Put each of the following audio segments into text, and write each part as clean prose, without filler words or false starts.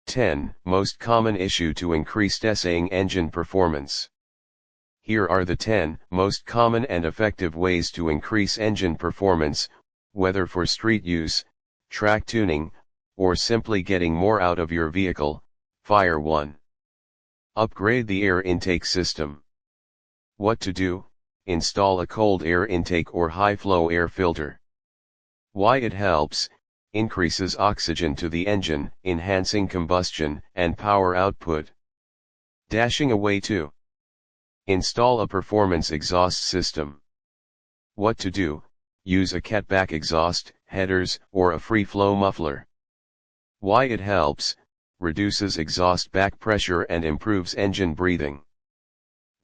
10. Most common issue to increased essaying engine performance. Here are the 10 most common and effective ways to increase engine performance, whether for street use, track tuning, or simply getting more out of your vehicle. Fire 1. Upgrade the air intake system. What to do? Install a cold air intake or high-flow air filter. Why it helps: increases oxygen to the engine, enhancing combustion and power output. Dashing away 2. Install a performance exhaust system. What to do? Use a catback exhaust, headers, or a free-flow muffler. Why it helps: reduces exhaust back pressure and improves engine breathing.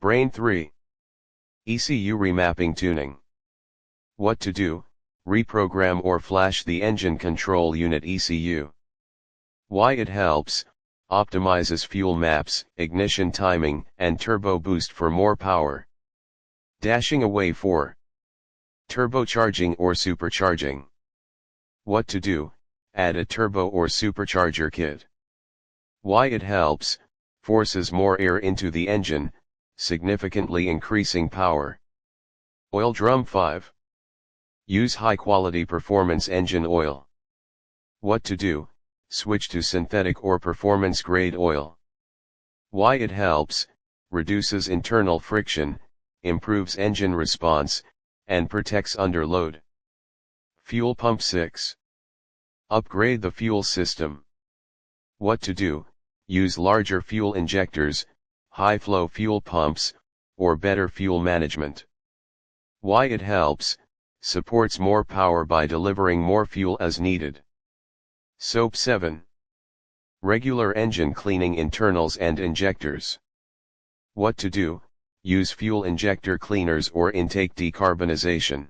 Brain 3. ECU remapping tuning. What to do? Reprogram or flash the engine control unit ECU. Why it helps: optimizes fuel maps, ignition timing, and turbo boost for more power. Dashing away 4. Turbocharging or supercharging. What to do? Add a turbo or supercharger kit. Why it helps: forces more air into the engine, significantly increasing power. Oil drum 5. Use high-quality performance engine oil. What to do? Switch to synthetic or performance-grade oil. Why it helps: reduces internal friction, improves engine response, and protects under load. Fuel pump 6. Upgrade the fuel system. What to do? Use larger fuel injectors, high-flow fuel pumps, or better fuel management. Why it helps: supports more power by delivering more fuel as needed. Soap 7. Regular engine cleaning internals and injectors. What to do? Use fuel injector cleaners or intake decarbonization.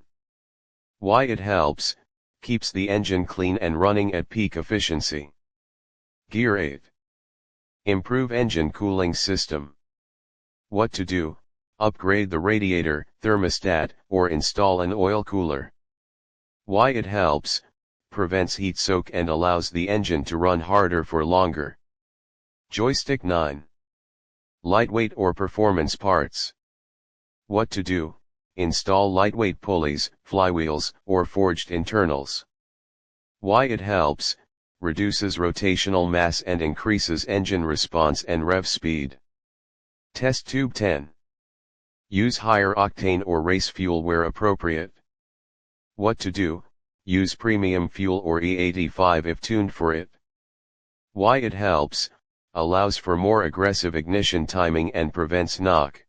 Why it helps: keeps the engine clean and running at peak efficiency. Gear 8. Improve engine cooling system. What to do? Upgrade the radiator, thermostat, or install an oil cooler. Why it helps: prevents heat soak and allows the engine to run harder for longer. Joystick 9. Lightweight or performance parts. What to do? Install lightweight pulleys, flywheels, or forged internals. Why it helps: reduces rotational mass and increases engine response and rev speed. Test tube 10. Use higher octane or race fuel where appropriate. What to do? Use premium fuel or E85 if tuned for it. Why it helps: allows for more aggressive ignition timing and prevents knock.